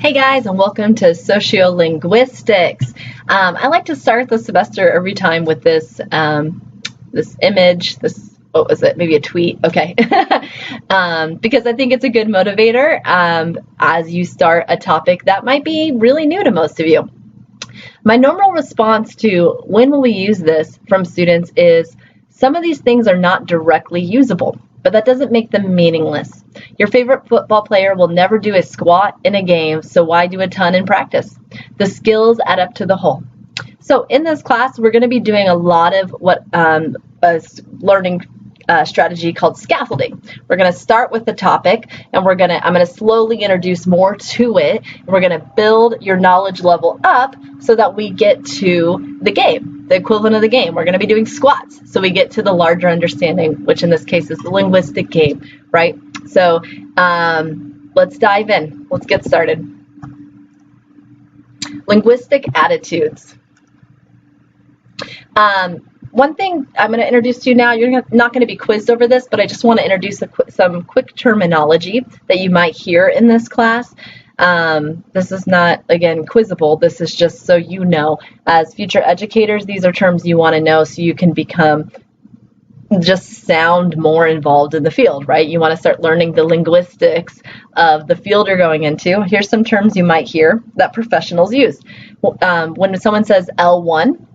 Hey guys, and welcome to Sociolinguistics. I like to start the semester every time with this image, what was it? Maybe a tweet. Okay. Because I think it's a good motivator as you start a topic that might be really new to most of you. My normal response to when will we use this from students is some of these things are not directly usable, but that doesn't make them meaningless. Your favorite football player will never do a squat in a game, so why do a ton in practice? The skills add up to the whole. So in this class, we're going to be doing a lot of what a learning strategy called scaffolding. We're going to start with the topic, and I'm going to slowly introduce more to it. And we're going to build your knowledge level up so that we get to the game, the equivalent of the game. We're going to be doing squats, so we get to the larger understanding, which in this case is the linguistic game, right? So let's dive in. Let's get started. Linguistic attitudes. One thing I'm going to introduce to you now, you're not going to be quizzed over this, but I just want to introduce some quick terminology that you might hear in this class. This is not, again, quizzable. This is just so you know. As future educators, these are terms you want to know so you can sound more involved in the field, right? You want to start learning the linguistics of the field you're going into. Here's some terms you might hear that professionals use. When someone says L1,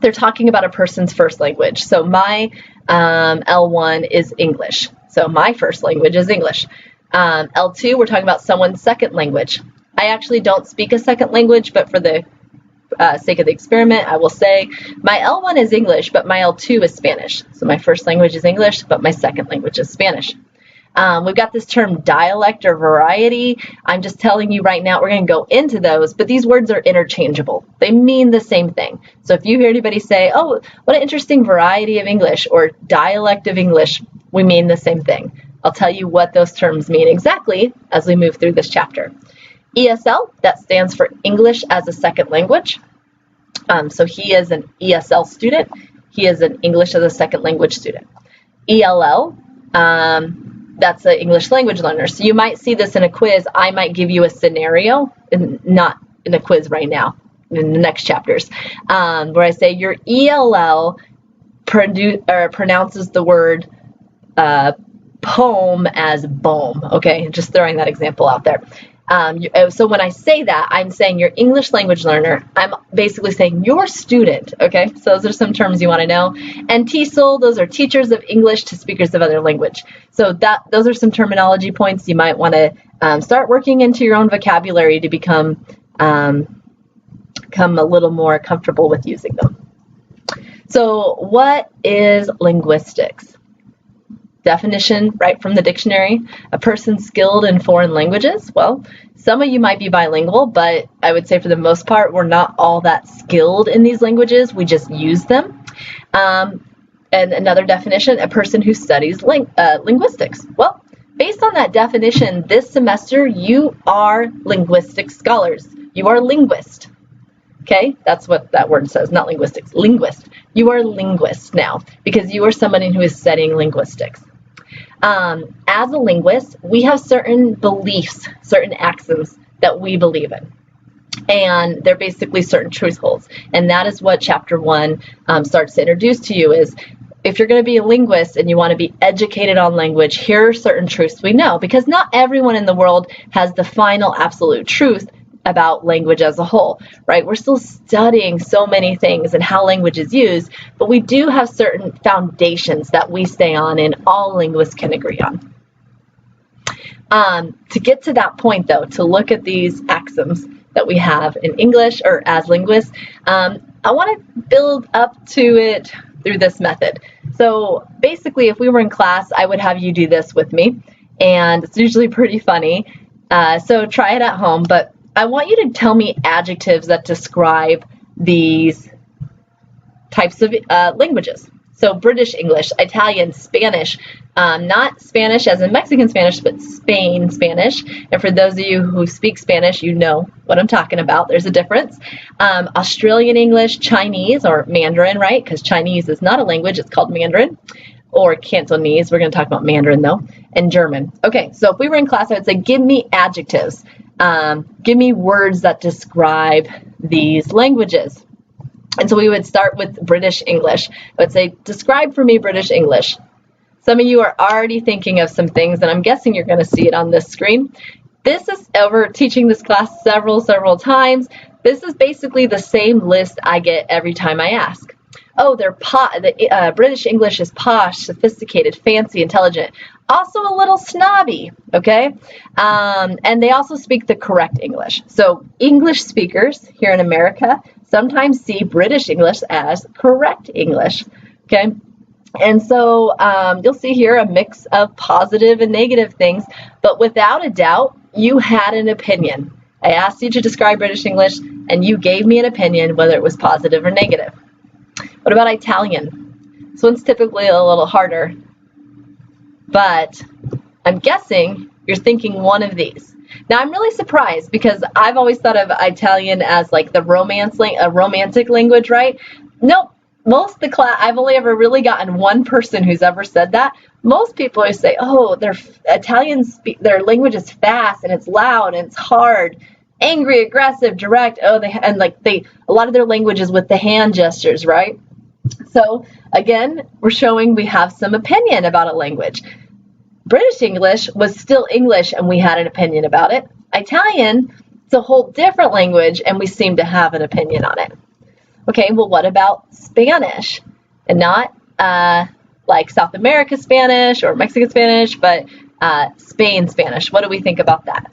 they're talking about a person's first language. So my L1 is English. So my first language is English. L2, we're talking about someone's second language. I actually don't speak a second language, but for the sake of the experiment, I will say my L1 is English, but my L2 is Spanish. So my first language is English, but my second language is Spanish. We've got this term dialect or variety. I'm just telling you right now, we're going to go into those, but these words are interchangeable. They mean the same thing. So if you hear anybody say, oh, what an interesting variety of English or dialect of English, we mean the same thing. I'll tell you what those terms mean exactly as we move through this chapter. ESL, that stands for English as a second language. So he is an ESL student. He is an English as a second language student. ELL, that's an English language learner. So you might see this in a quiz. I might give you a scenario, not in a quiz right now, in the next chapters, where I say your ELL pronounces the word poem as boom. Okay, just throwing that example out there. So when I say that, I'm saying your English language learner. I'm basically saying your student, okay? So those are some terms you want to know. And TESOL, those are teachers of English to speakers of other language. So those are some terminology points you might want to start working into your own vocabulary to become a little more comfortable with using them. So what is linguistics? Definition right from the dictionary, a person skilled in foreign languages. Well, some of you might be bilingual, but I would say for the most part, we're not all that skilled in these languages. We just use them. And another definition, a person who studies linguistics. Well, based on that definition, this semester, you are linguistic scholars. You are linguist. Okay, that's what that word says, not linguistics, linguist. You are linguist now because you are somebody who is studying linguistics. As a linguist, we have certain beliefs, certain axioms that we believe in. And they're basically certain truth holds. And that is what chapter 1 starts to introduce to you is, if you're going to be a linguist and you want to be educated on language, here are certain truths we know. Because not everyone in the world has the final absolute truth about language as a whole, right? We're still studying so many things and how language is used, but we do have certain foundations that we stay on and all linguists can agree on. To get to that point, though, to look at these axioms that we have in English or as linguists, I want to build up to it through this method. So basically, if we were in class, I would have you do this with me, and it's usually pretty funny. So try it at home, but I want you to tell me adjectives that describe these types of languages. So British English, Italian, Spanish, not Spanish as in Mexican Spanish, but Spain Spanish. And for those of you who speak Spanish, you know what I'm talking about. There's a difference. Australian English, Chinese, or Mandarin, right? Because Chinese is not a language, it's called Mandarin. Or Cantonese, we're going to talk about Mandarin though, and German. Okay, so if we were in class, I would say, give me adjectives Give me words that describe these languages. And so we would start with British English. I would say, describe for me British English. Some of you are already thinking of some things, and I'm guessing you're going to see it on this screen. This is over teaching this class several times. This is basically the same list I get every time I ask. Oh, British English is posh, sophisticated, fancy, intelligent, also a little snobby, okay? And they also speak the correct English. So English speakers here in America sometimes see British English as correct English, okay? And so you'll see here a mix of positive and negative things, but without a doubt, you had an opinion. I asked you to describe British English, and you gave me an opinion, whether it was positive or negative. What about Italian? This one's typically a little harder, but I'm guessing you're thinking one of these. Now, I'm really surprised because I've always thought of Italian as like the romantic language, right? Nope. Most of the class, I've only ever really gotten one person who's ever said that. Most people always say, oh, their language is fast and it's loud and it's hard, angry, aggressive, direct. Oh, a lot of their language is with the hand gestures, right? So again, we're showing we have some opinion about a language. British English was still English and we had an opinion about it. Italian, it's a whole different language and we seem to have an opinion on it. Okay, well, what about Spanish? And not like South America Spanish or Mexican Spanish, but Spain Spanish. What do we think about that?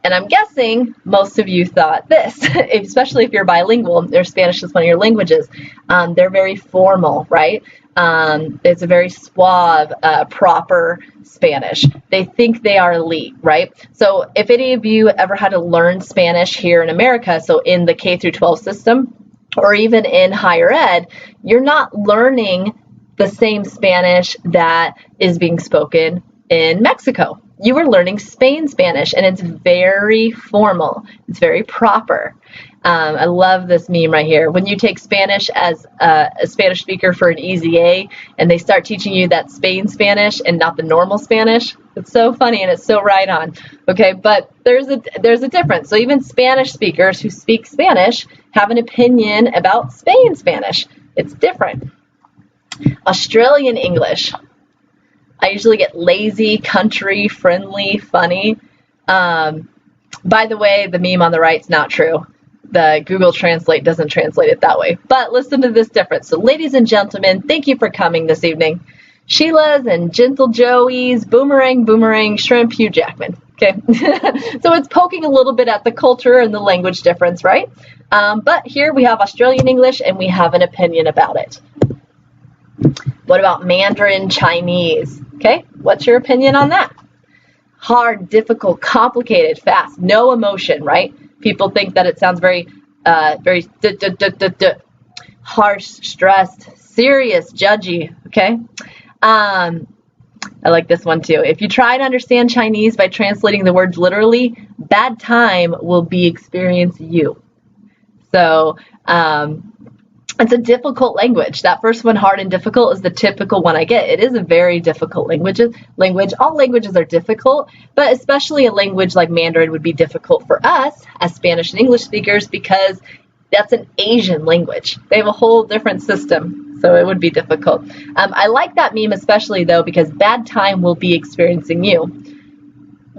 And I'm guessing most of you thought this, especially if you're bilingual, or Spanish is one of your languages. They're very formal, right? It's a very suave, proper Spanish. They think they are elite, right? So if any of you ever had to learn Spanish here in America, so in the K through 12 system, or even in higher ed, you're not learning the same Spanish that is being spoken in Mexico. You are learning Spain Spanish, and it's very formal. It's very proper. I love this meme right here. When you take Spanish as a Spanish speaker for an EZA, and they start teaching you that Spain Spanish and not the normal Spanish, it's so funny and it's so right on. Okay, but there's a difference. So even Spanish speakers who speak Spanish have an opinion about Spain Spanish. It's different. Australian English. I usually get lazy, country, friendly, funny. By the way, the meme on the right is not true. The Google Translate doesn't translate it that way. But listen to this difference. So ladies and gentlemen, thank you for coming this evening. Sheila's and Gentle Joey's, Boomerang, Shrimp, Hugh Jackman. Okay, so it's poking a little bit at the culture and the language difference, right? But here we have Australian English and we have an opinion about it. What about Mandarin Chinese? Okay, what's your opinion on that? Hard, difficult, complicated, fast, no emotion, right? People think that it sounds very harsh, stressed, serious, judgy, okay? I like this one too. If you try to understand Chinese by translating the words literally, bad time will be experienced you. So, it's a difficult language. That first one, hard and difficult, is the typical one I get. It is a very difficult language. All languages are difficult, but especially a language like Mandarin would be difficult for us as Spanish and English speakers because that's an Asian language. They have a whole different system, so it would be difficult. I like that meme especially, though, because bad time will be experiencing you.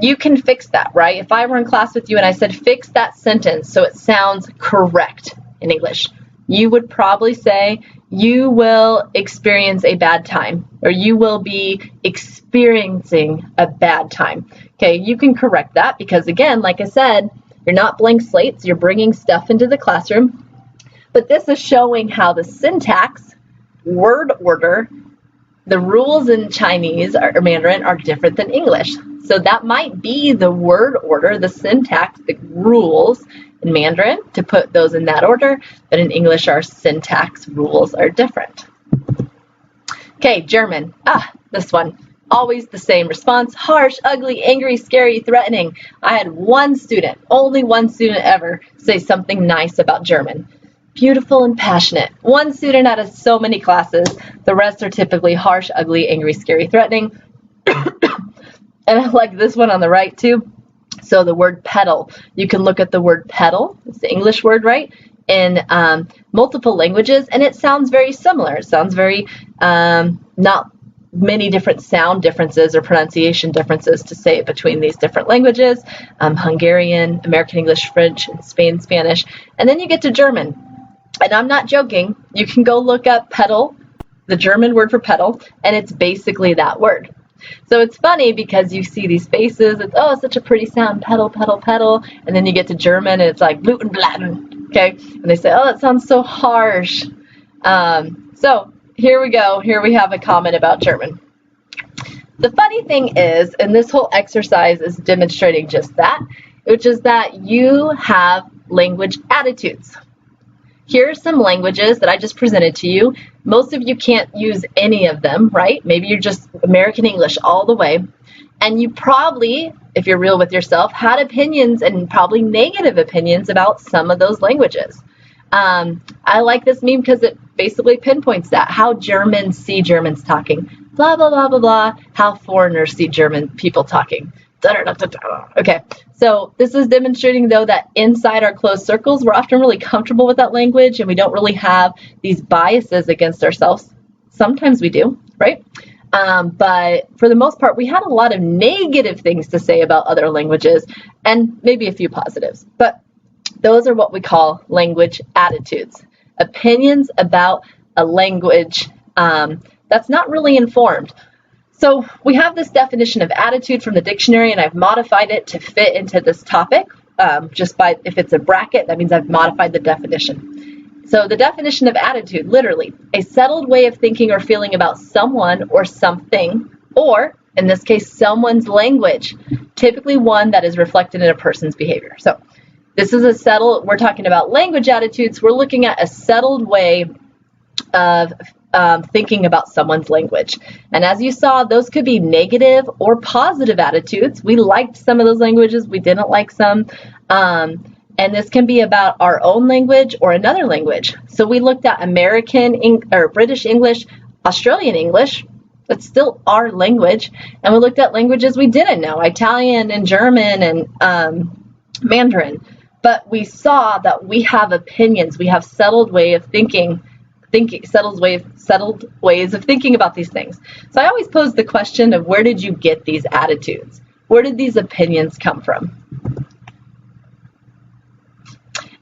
You can fix that, right? If I were in class with you and I said, fix that sentence so it sounds correct in English, you would probably say, you will experience a bad time, or you will be experiencing a bad time. Okay, you can correct that because, again, like I said, you're not blank slates, you're bringing stuff into the classroom. But this is showing how the syntax, word order, the rules in Chinese or Mandarin are different than English. So that might be the word order, the syntax, the rules in Mandarin, to put those in that order, but in English our syntax rules are different. Okay, German. This one. Always the same response. Harsh, ugly, angry, scary, threatening. I had one student, only one student ever, say something nice about German. Beautiful and passionate. One student out of so many classes. The rest are typically harsh, ugly, angry, scary, threatening. And I like this one on the right too. So the word pedal, you can look at the word pedal, it's the English word, right, in multiple languages, and it sounds very similar. It sounds very, not many different sound differences or pronunciation differences to say it between these different languages, Hungarian, American English, French, and Spanish, and then you get to German. And I'm not joking, you can go look up pedal, the German word for pedal, and it's basically that word. So it's funny because you see these faces, it's, oh, it's such a pretty sound, pedal, pedal, pedal, and then you get to German and it's like bluten, blatten, okay? And they say, oh, that sounds so harsh. So here we go, here we have a comment about German. The funny thing is, and this whole exercise is demonstrating just that, which is that you have language attitudes. Here are some languages that I just presented to you. Most of you can't use any of them, right? Maybe you're just American English all the way. And you probably, if you're real with yourself, had opinions and probably negative opinions about some of those languages. I like this meme because it basically pinpoints that, how Germans see Germans talking. Blah, blah, blah, blah, blah. How foreigners see German people talking. Okay, so this is demonstrating, though, that inside our closed circles, we're often really comfortable with that language and we don't really have these biases against ourselves. Sometimes we do, right? But for the most part, we had a lot of negative things to say about other languages and maybe a few positives. But those are what we call language attitudes, opinions about a language that's not really informed. So we have this definition of attitude from the dictionary, and I've modified it to fit into this topic. Just by, if it's a bracket, that means I've modified the definition. So the definition of attitude, literally, a settled way of thinking or feeling about someone or something, or in this case, someone's language, typically one that is reflected in a person's behavior. So this is a settled, we're talking about language attitudes. We're looking at a settled way of thinking about someone's language. And as you saw, those could be negative or positive attitudes. We liked some of those languages, we didn't like some. And this can be about our own language or another language. So we looked at American or British English, Australian English, that's still our language. And we looked at languages we didn't know, Italian and German and Mandarin. But we saw that we have opinions, we have settled way of thinking, settled ways of thinking about these things. So I always pose the question of, where did you get these attitudes? Where did these opinions come from?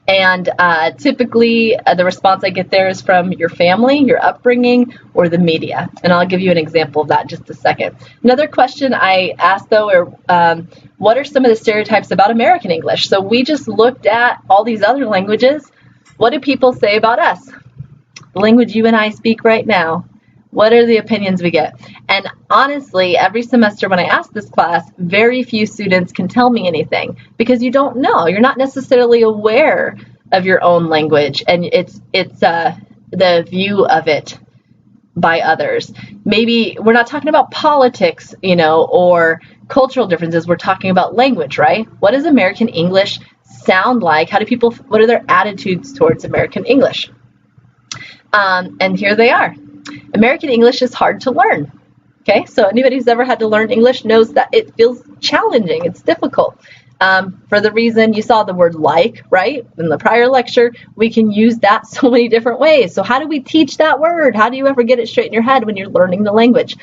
And typically the response I get there is from your family, your upbringing, or the media. And I'll give you an example of that in just a second. Another question I asked, though, are what are some of the stereotypes about American English? So we just looked at all these other languages. What do people say about us? The language you and I speak right now. What are the opinions we get? And honestly, every semester when I ask this class, very few students can tell me anything because you don't know. You're not necessarily aware of your own language, and it's the view of it by others. Maybe we're not talking about politics, or cultural differences. We're talking about language, right? What does American English sound like? What are their attitudes towards American English? And here they are. American English is hard to learn. Okay, so anybody who's ever had to learn English knows that it feels challenging. It's difficult. For the reason you saw the word like, right? In the prior lecture, we can use that so many different ways. So how do we teach that word? How do you ever get it straight in your head when you're learning the language?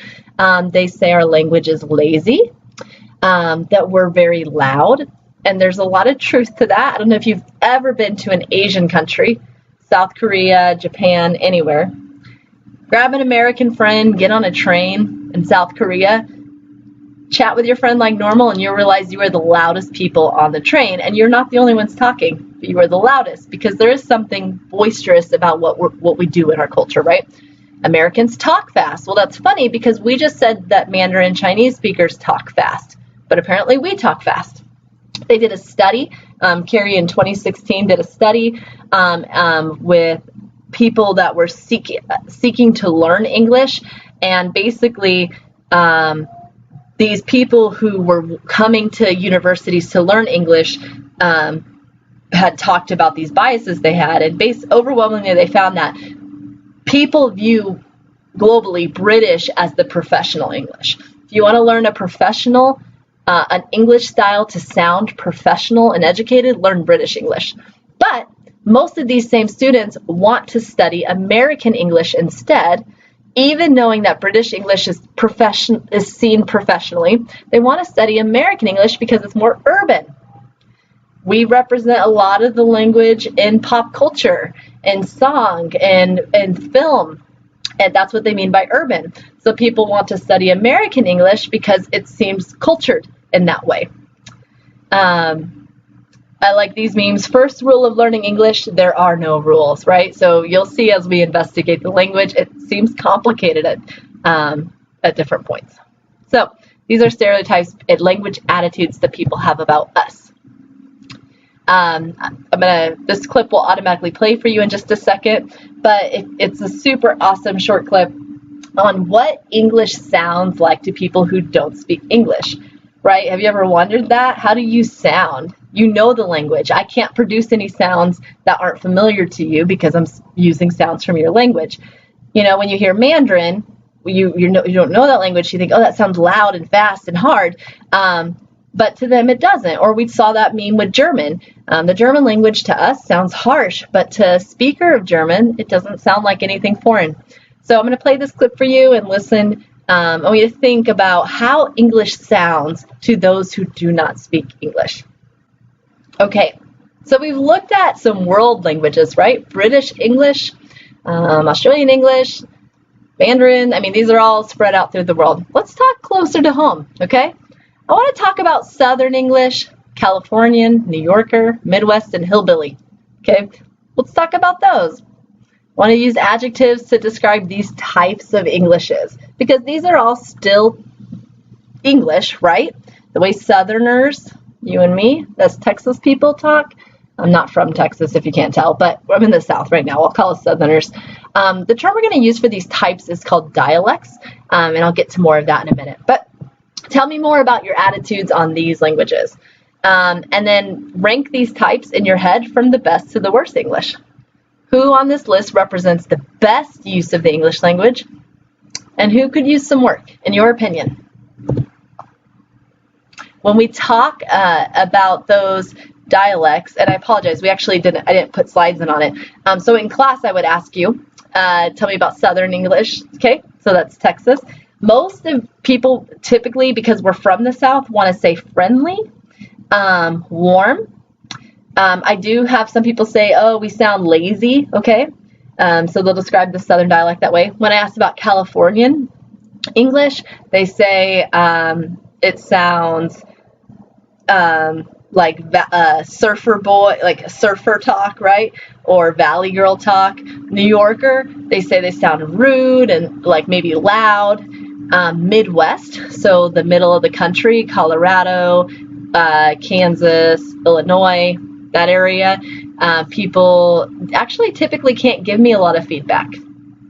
They say our language is lazy, that we're very loud, and there's a lot of truth to that. I don't know if you've ever been to an Asian country, South Korea, Japan, anywhere. Grab an American friend, get on a train in South Korea, chat with your friend like normal, and you'll realize you are the loudest people on the train, and you're not the only ones talking, but you are the loudest, because there is something boisterous about what we do in our culture, right? Americans talk fast. Well, that's funny because we just said that Mandarin Chinese speakers talk fast, but apparently we talk fast. They did a study, Carrie in 2016 did a study with people that were seeking to learn English, and basically these people who were coming to universities to learn English had talked about these biases they had, and overwhelmingly they found that people view globally British as the professional English. If you want to learn a professional an English style to sound professional and educated, learn British English. But most of these same students want to study American English instead, even knowing that British English is seen professionally. They want to study American English because it's more urban. We represent a lot of the language in pop culture, in song, and film. And that's what they mean by urban. So people want to study American English because it seems cultured in that way. I like these memes. First rule of learning English, there are no rules, right? So you'll see as we investigate the language, it seems complicated at different points. So these are stereotypes and language attitudes that people have about us. This clip will automatically play for you in just a second, but it's a super awesome short clip on what English sounds like to people who don't speak English, right? Have you ever wondered that? How do you sound? You know the language. I can't produce any sounds that aren't familiar to you because I'm using sounds from your language. You know, when you hear Mandarin, you don't know that language. You think, oh, that sounds loud and fast and hard. But to them, it doesn't. Or we saw that meme with German. The German language to us sounds harsh, but to a speaker of German, it doesn't sound like anything foreign. So I'm going to play this clip for you and listen. I want you to think about how English sounds to those who do not speak English. Okay, so we've looked at some world languages, right? British English, Australian English, Mandarin. I mean, these are all spread out through the world. Let's talk closer to home, okay? I want to talk about Southern English, Californian, New Yorker, Midwest, and Hillbilly. Okay, let's talk about those. I want to use adjectives to describe these types of Englishes because these are all still English, right? The way Southerners, you and me, that's Texas people talk. I'm not from Texas if you can't tell, but I'm in the South right now. I'll call us Southerners. The term we're going to use for these types is called dialects, and I'll get to more of that in a minute. But tell me more about your attitudes on these languages. And then rank these types in your head from the best to the worst English. Who on this list represents the best use of the English language? And who could use some work, in your opinion? When we talk about those dialects, and I apologize, I didn't put slides in on it. So in class, I would ask you, tell me about Southern English. Okay, so that's Texas. Most of people typically, because we're from the South, want to say friendly, warm. I do have some people say, oh, we sound lazy, okay? So they'll describe the Southern dialect that way. When I asked about Californian English, they say it sounds like surfer boy, like surfer talk, right? Or valley girl talk. New Yorker, they say they sound rude and like maybe loud. Midwest, so the middle of the country, Colorado, Kansas, Illinois, that area, people actually typically can't give me a lot of feedback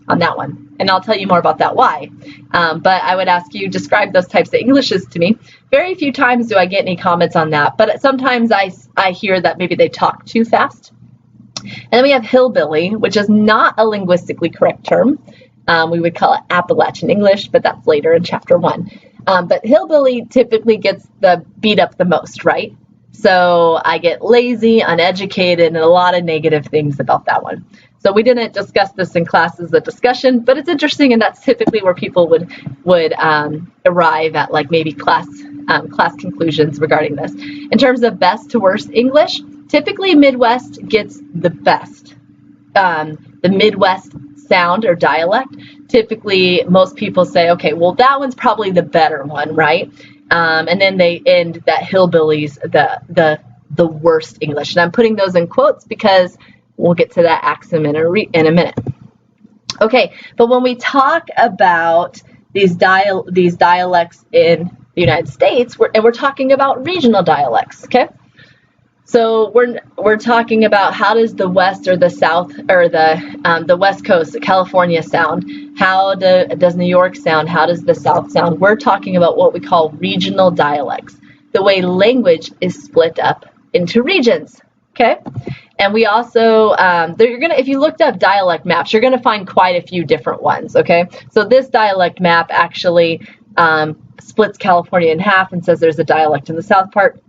on that one. And I'll tell you more about that why. But I would ask you, describe those types of Englishes to me. Very few times do I get any comments on that, but sometimes I hear that maybe they talk too fast. And then we have hillbilly, which is not a linguistically correct term. We would call it Appalachian English, but that's later in chapter 1. But hillbilly typically gets the beat up the most, right? So I get lazy, uneducated, and a lot of negative things about that one. So we didn't discuss this in class as a discussion, but it's interesting, and that's typically where people would arrive at, like maybe class conclusions regarding this. In terms of best to worst English, typically Midwest gets the best. The Midwest sound or dialect, typically most people say, okay, well, that one's probably the better one, right? And then they end that hillbilly's the worst English. And I'm putting those in quotes because we'll get to that axiom in a minute. Okay, but when we talk about these dialects in the United States, we're talking about regional dialects, okay? So we're talking about how does the West or the South or the West Coast, California sound? How does New York sound? How does the South sound? We're talking about what we call regional dialects, the way language is split up into regions. Okay, and we also if you looked up dialect maps, you're gonna find quite a few different ones. Okay, so this dialect map actually splits California in half and says there's a dialect in the south part.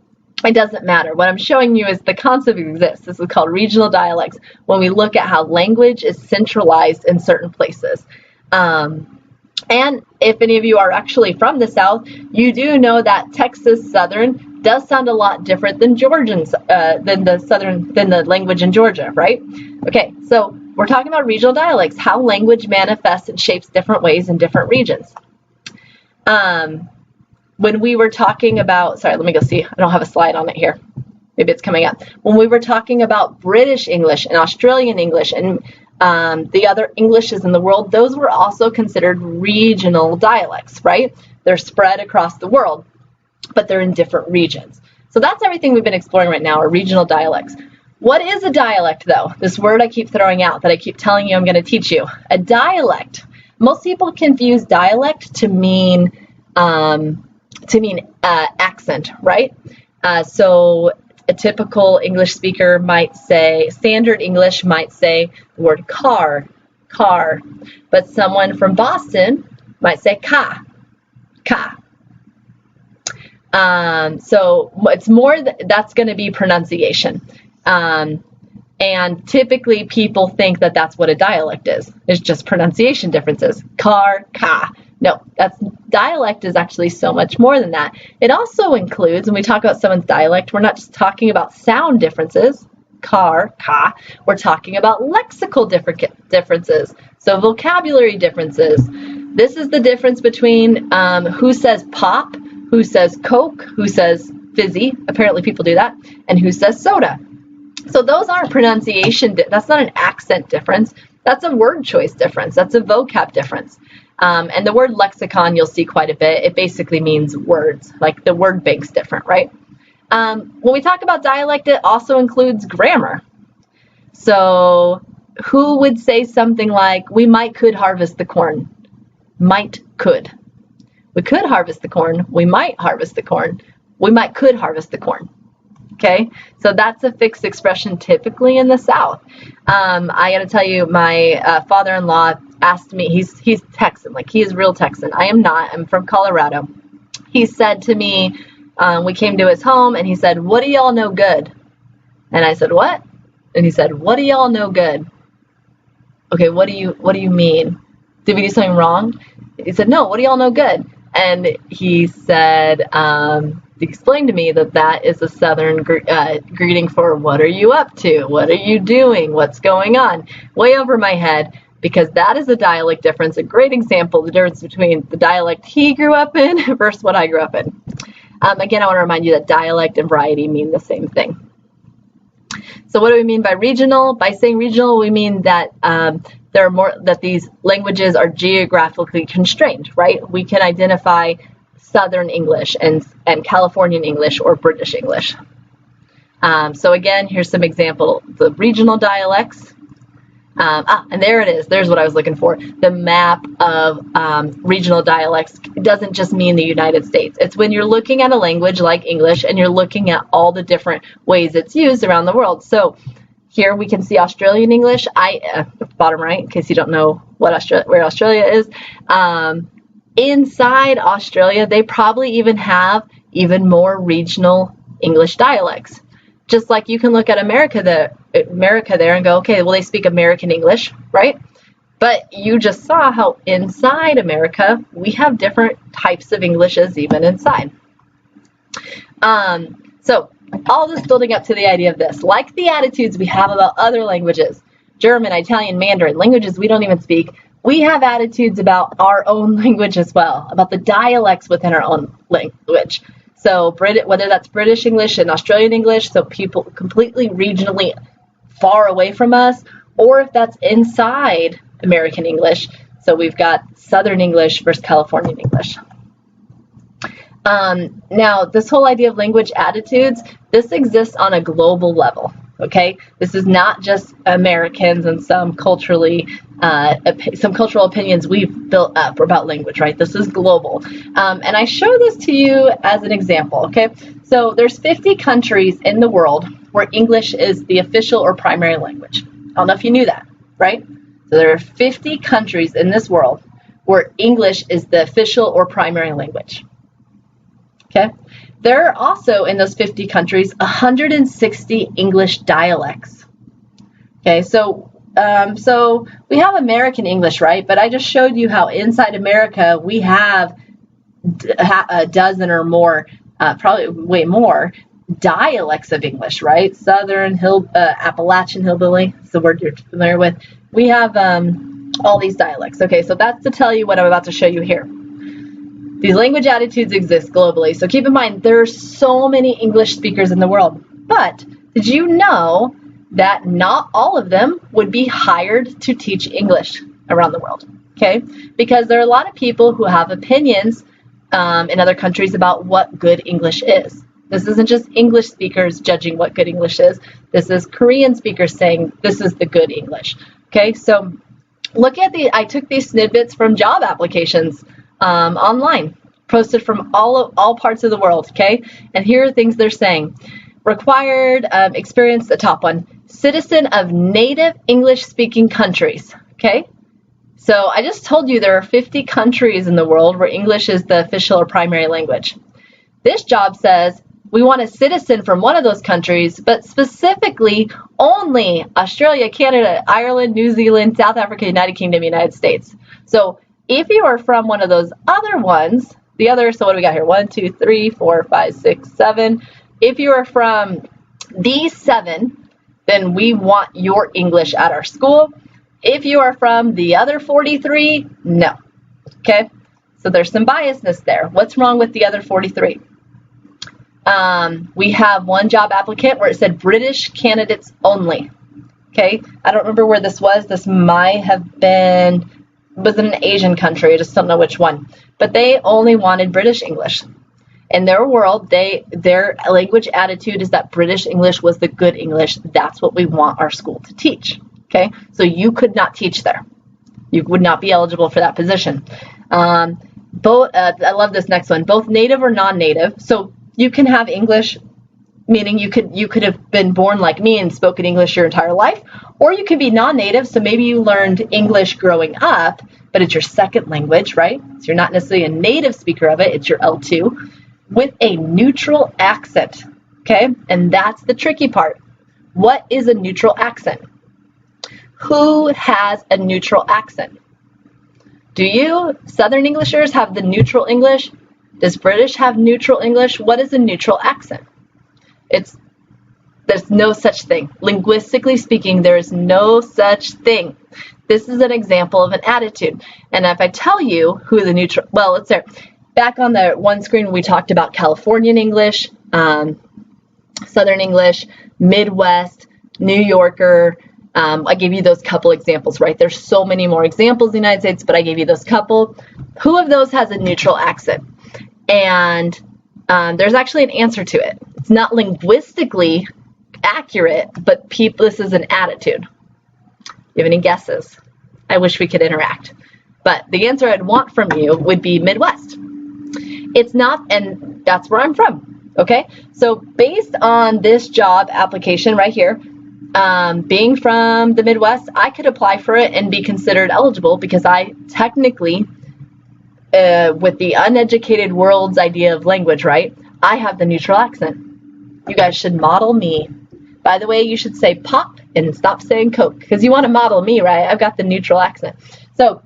It doesn't matter. What I'm showing you is the concept exists. This is called regional dialects when we look at how language is centralized in certain places. And if any of you are actually from the South, you do know that Texas Southern does sound a lot different than Georgians, than the language in Georgia, right? Okay, so we're talking about regional dialects, how language manifests and shapes different ways in different regions. When we were talking about, sorry, let me go see. I don't have a slide on it here. Maybe it's coming up. When we were talking about British English and Australian English and the other Englishes in the world, those were also considered regional dialects, right? They're spread across the world, but they're in different regions. So that's everything we've been exploring right now, are regional dialects. What is a dialect, though? This word I keep throwing out that I keep telling you I'm going to teach you. A dialect. Most people confuse dialect to mean accent, right? So a typical English speaker might say, standard English might say the word car, but someone from Boston might say ka. So it's more that's going to be pronunciation. And typically people think that that's what a dialect is. It's just pronunciation differences. Car, ka. No, dialect is actually so much more than that. It also includes, when we talk about someone's dialect, we're not just talking about sound differences, car, ka. We're talking about lexical differences, so vocabulary differences. This is the difference between who says pop, who says Coke, who says fizzy, apparently people do that, and who says soda. So those aren't pronunciation, that's not an accent difference, that's a word choice difference, that's a vocab difference. And the word lexicon you'll see quite a bit. It basically means words, like the word bank's different, right? When we talk about dialect, it also includes grammar. So who would say something like, we could harvest the corn? Could. We could harvest the corn. We might harvest the corn. We could harvest the corn. Okay, so that's a fixed expression typically in the South. I got to tell you, my father-in-law asked me, he's Texan, like he is real Texan. I am not, I'm from Colorado. He said to me, we came to his home and he said, what do y'all know good? And I said, what? And he said, what do y'all know good? Okay, what do you mean? Did we do something wrong? He said, no, what do y'all know good? And he said, he explained to me that is a Southern greeting for what are you up to? What are you doing? What's going on? Way over my head, because that is a dialect difference, a great example, the difference between the dialect he grew up in versus what I grew up in. Again, I want to remind you that dialect and variety mean the same thing. So what do we mean by regional? By saying regional, we mean that that these languages are geographically constrained, right? We can identify Southern English and Californian English or British English. So again, here's some example, the regional dialects. And there it is. There's what I was looking for. The map of regional dialects doesn't just mean the United States. It's when you're looking at a language like English and you're looking at all the different ways it's used around the world. So here we can see Australian English. Bottom right, in case you don't know where Australia is. Inside Australia, they probably even have even more regional English dialects. Just like you can look at America there and go, okay, well, they speak American English, right? But you just saw how inside America, we have different types of Englishes even inside. So all this building up to the idea of this, like the attitudes we have about other languages, German, Italian, Mandarin, languages we don't even speak, we have attitudes about our own language as well, about the dialects within our own language. So whether that's British English and Australian English, so people completely regionally far away from us, or if that's inside American English, so we've got Southern English versus Californian English. Now, this whole idea of language attitudes, this exists on a global level, okay? This is not just Americans and some cultural opinions we've built up about language, right? This is global. And I show this to you as an example, okay? So there's 50 countries in the world where English is the official or primary language. I don't know if you knew that, right? So there are 50 countries in this world where English is the official or primary language. Okay. There are also in those 50 countries 160 English dialects. Okay, so we have American English, right? But I just showed you how inside America we have a dozen or more, probably way more, dialects of English, right? Southern, Appalachian Hillbilly, it's the word you're familiar with. We have all these dialects. Okay, so that's to tell you what I'm about to show you here. These language attitudes exist globally. So keep in mind, there are so many English speakers in the world. But did you know that not all of them would be hired to teach English around the world? Okay, because there are a lot of people who have opinions in other countries about what good English is. This isn't just English speakers judging what good English is. This is Korean speakers saying this is the good English. Okay, so look at I took these snippets from job applications online, posted from all parts of the world. Okay, and here are things they're saying. Required experience, the top one, citizen of native English-speaking countries. Okay, so I just told you there are 50 countries in the world where English is the official or primary language. This job says we want a citizen from one of those countries, but specifically only Australia, Canada, Ireland, New Zealand, South Africa, United Kingdom, United States. So if you are from one of those other ones, so what do we got here? 1, 2, 3, 4, 5, 6, 7. If you are from these 7, then we want your English at our school. If you are from the other 43, no. Okay, so there's some biasness there. What's wrong with the other 43? We have one job applicant where it said British candidates only. Okay, I don't remember where this was. This might have been, was in an Asian country. I just don't know which one. But they only wanted British English. In their world, their language attitude is that British English was the good English. That's what we want our school to teach. Okay, so you could not teach there. You would not be eligible for that position. I love this next one. Both native or non-native. So you can have English, meaning you could have been born like me and spoken English your entire life, or you could be non-native. So maybe you learned English growing up, but it's your second language, right? So you're not necessarily a native speaker of it. It's your L2 with a neutral accent. Okay, and that's the tricky part. What is a neutral accent? Who has a neutral accent? Do you Southern Englishers have the neutral English? Does British have neutral English? What is a neutral accent? There's no such thing. Linguistically speaking, there is no such thing. This is an example of an attitude. And if I tell you who the neutral, well, let's start. Back on the one screen, we talked about Californian English, Southern English, Midwest, New Yorker. I gave you those couple examples, right? There's so many more examples in the United States, but I gave you those couple. Who of those has a neutral accent? And there's actually an answer to it. It's not linguistically accurate, but this is an attitude. You have any guesses? I wish we could interact. But the answer I'd want from you would be Midwest. It's not, and that's where I'm from. Okay? So based on this job application right here, being from the Midwest, I could apply for it and be considered eligible because I technically, with the uneducated world's idea of language, right, I have the neutral accent. You guys should model me. By the way, you should say pop and stop saying Coke because you want to model me, right? I've got the neutral accent. So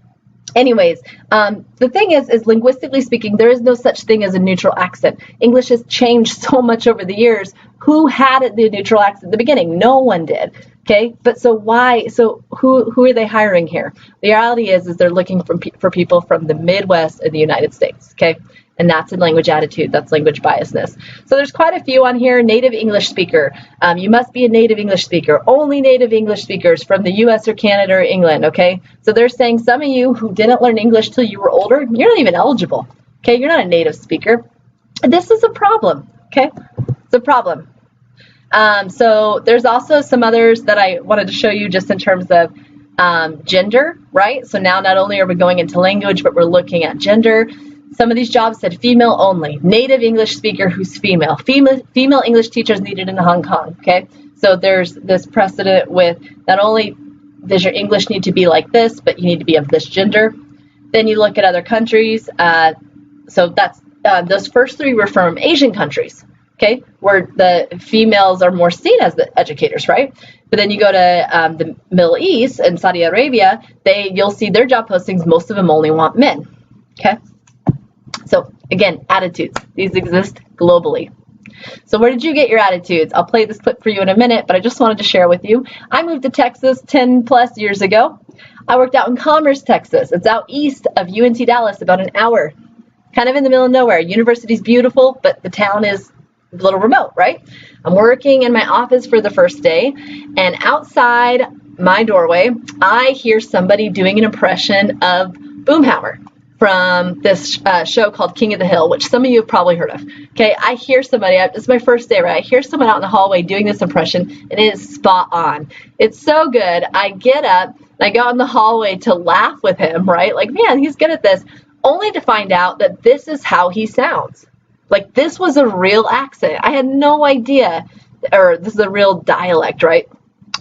anyways, the thing is linguistically speaking, there is no such thing as a neutral accent. English has changed so much over the years. Who had the neutral accent at the beginning? No one did. Okay, but so why? So who are they hiring here? The reality is they're looking for people from the Midwest of the United States. Okay, and that's a language attitude. That's language biasness. So there's quite a few on here. Native English speaker. You must be a native English speaker. Only native English speakers from the U.S. or Canada or England. Okay, so they're saying some of you who didn't learn English till you were older, you're not even eligible. Okay, you're not a native speaker. This is a problem. Okay, it's a problem. So there's also some others that I wanted to show you just in terms of gender, right? So now not only are we going into language, but we're looking at gender. Some of these jobs said female only, native English speaker who's female. Female English teachers needed in Hong Kong, okay? So there's this precedent with not only does your English need to be like this, but you need to be of this gender. Then you look at other countries. So that's those first three were from Asian countries, okay, where the females are more seen as the educators, right? But then you go to the Middle East and Saudi Arabia, you'll see their job postings, most of them only want men, okay? So again, attitudes, these exist globally. So where did you get your attitudes? I'll play this clip for you in a minute, but I just wanted to share with you. I moved to Texas 10 plus years ago. I worked out in Commerce, Texas. It's out east of UNC Dallas, about an hour, kind of in the middle of nowhere. University's beautiful, but the town is a little remote, right? I'm working in my office for the first day, and outside my doorway, I hear somebody doing an impression of Boomhauer from this show called King of the Hill, which some of you have probably heard of. Okay, I hear somebody, it's my first day, right? I hear someone out in the hallway doing this impression, and it is spot on. It's so good. I get up, and I go out in the hallway to laugh with him, right? Like, man, he's good at this, only to find out that this is how he sounds. Like, this was a real accent. I had no idea, or this is a real dialect, right?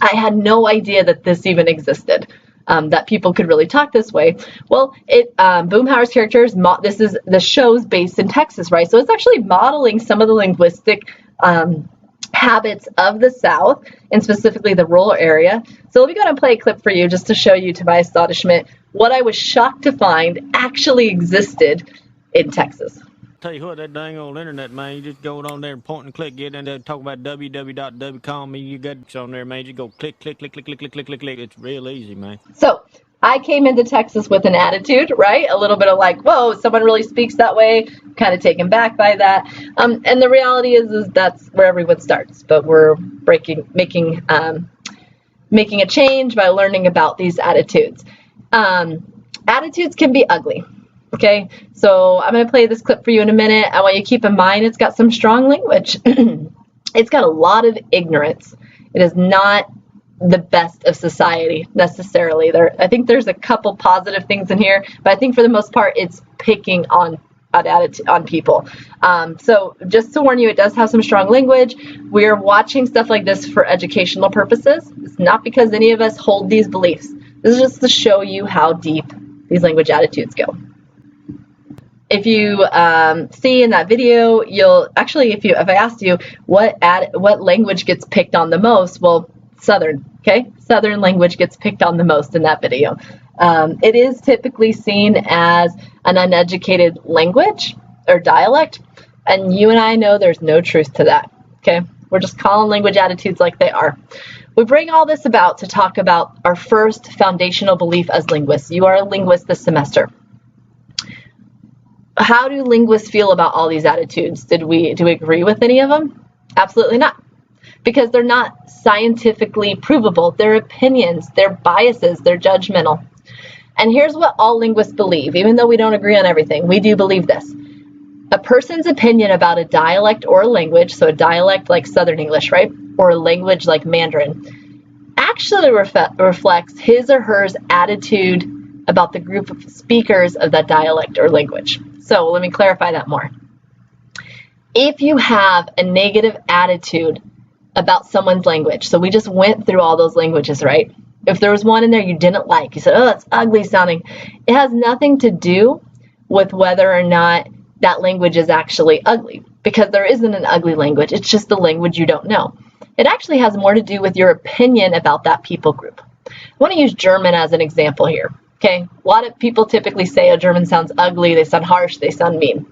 I had no idea that this even existed. That people could really talk this way. Well, Boomhauer's characters, this is the show's based in Texas, right? So it's actually modeling some of the linguistic habits of the South, and specifically the rural area. So let me go ahead and play a clip for you just to show you, to my astonishment, what I was shocked to find actually existed in Texas. Tell you what, that dang old internet, man, you just go on there and point and click, get in there, talk about www.com, you got on there, man, you go click, click, click, click, click, click, click, click, click. It's real easy, man. So I came into Texas with an attitude, right? A little bit of like, whoa, someone really speaks that way, kind of taken back by that. And the reality is that's where everyone starts, but we're making a change by learning about these attitudes. Attitudes can be ugly. Okay, so I'm going to play this clip for you in a minute. I want you to keep in mind it's got some strong language. It's got a lot of ignorance. It is not the best of society necessarily. I think there's a couple positive things in here, but I think for the most part it's picking on attitude on people. So just to warn you, it does have some strong language. We're watching stuff like this for educational purposes. It's not because any of us hold these beliefs. This is just to show you how deep these language attitudes go. If you see in that video, you'll actually, if I asked you what language gets picked on the most, well, Southern, okay? Southern language gets picked on the most in that video. It is typically seen as an uneducated language or dialect, and you and I know there's no truth to that, okay? We're just calling language attitudes like they are. We bring all this about to talk about our first foundational belief as linguists. You are a linguist this semester. How do linguists feel about all these attitudes? Do we agree with any of them? Absolutely not, because they're not scientifically provable. They're opinions, they're biases, they're judgmental. And here's what all linguists believe, even though we don't agree on everything, we do believe this. A person's opinion about a dialect or a language, so a dialect like Southern English, right, or a language like Mandarin, actually reflects his or her attitude about the group of speakers of that dialect or language. So let me clarify that more. If you have a negative attitude about someone's language, so we just went through all those languages, right? If there was one in there you didn't like, you said, oh, that's ugly sounding, it has nothing to do with whether or not that language is actually ugly, because there isn't an ugly language. It's just the language you don't know. It actually has more to do with your opinion about that people group. I want to use German as an example here. Okay, a lot of people typically say, oh, German sounds ugly, they sound harsh, they sound mean.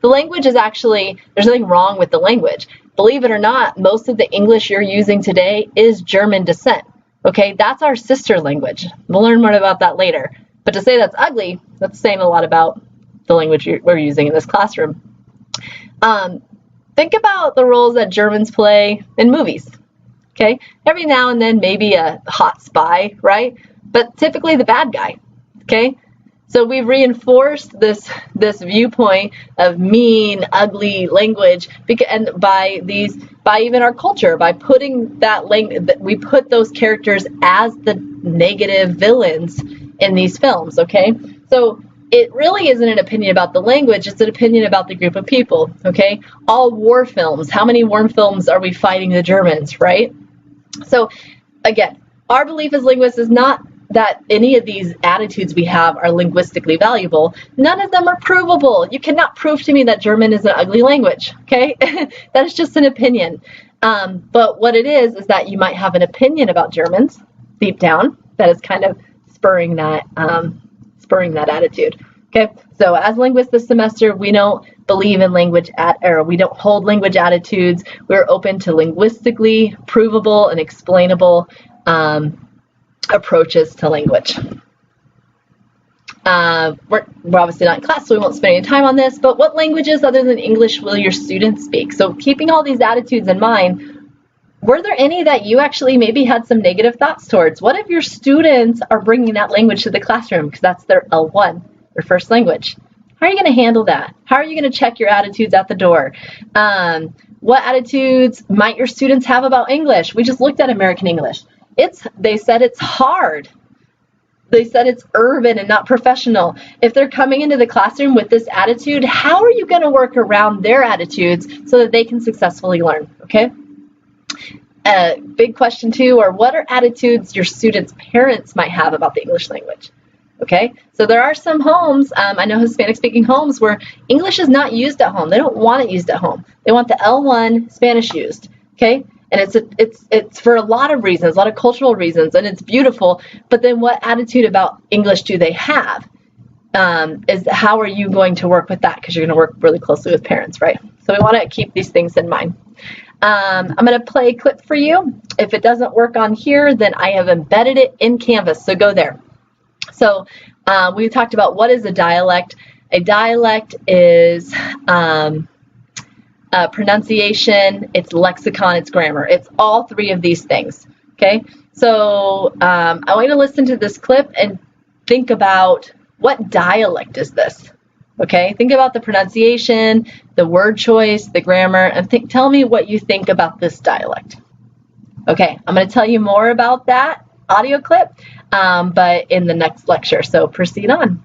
The language is actually, there's nothing wrong with the language. Believe it or not, most of the English you're using today is German descent. Okay, that's our sister language. We'll learn more about that later. But to say that's ugly, that's saying a lot about the language we're using in this classroom. Think about the roles that Germans play in movies. Okay, every now and then maybe a hot spy, right? But typically the bad guy. Okay, so we've reinforced this viewpoint of mean, ugly language, and by even our culture, by putting that language, we put those characters as the negative villains in these films. Okay, so it really isn't an opinion about the language; it's an opinion about the group of people. Okay, all war films. How many war films are we fighting the Germans? Right. So again, our belief as linguists is not that any of these attitudes we have are linguistically valuable. None of them are provable. You cannot prove to me that German is an ugly language, okay? That is just an opinion. But what it is that you might have an opinion about Germans deep down that is kind of spurring that attitude. Okay, so as linguists this semester, we don't believe in we don't hold language attitudes. We're open to linguistically provable and explainable approaches to language. We're obviously not in class, so we won't spend any time on this, but what languages other than English will your students speak? So keeping all these attitudes in mind, were there any that you actually maybe had some negative thoughts towards? What if your students are bringing that language to the classroom because that's their L1, their first language? How are you going to handle that? How are you going to check your attitudes at the door? What attitudes might your students have about English? We just looked at American English. They said it's hard. They said it's urban and not professional. If they're coming into the classroom with this attitude, how are you going to work around their attitudes so that they can successfully learn? Okay. Big question too, or what are attitudes your students' parents might have about the English language? Okay, so there are some homes, I know Hispanic-speaking homes where English is not used at home. They don't want it used at home. They want the L1 Spanish used. Okay. And it's for a lot of reasons, a lot of cultural reasons, and it's beautiful. But then what attitude about English do they have? Is how are you going to work with that? Because you're going to work really closely with parents, right? So we want to keep these things in mind. I'm going to play a clip for you. If it doesn't work on here, then I have embedded it in Canvas, so go there. So we talked about what is a dialect. A dialect is pronunciation, it's lexicon, it's grammar. It's all three of these things, okay? So I want you to listen to this clip and think about what dialect is this, okay? Think about the pronunciation, the word choice, the grammar, and tell me what you think about this dialect. Okay, I'm going to tell you more about that audio clip, but in the next lecture, so proceed on.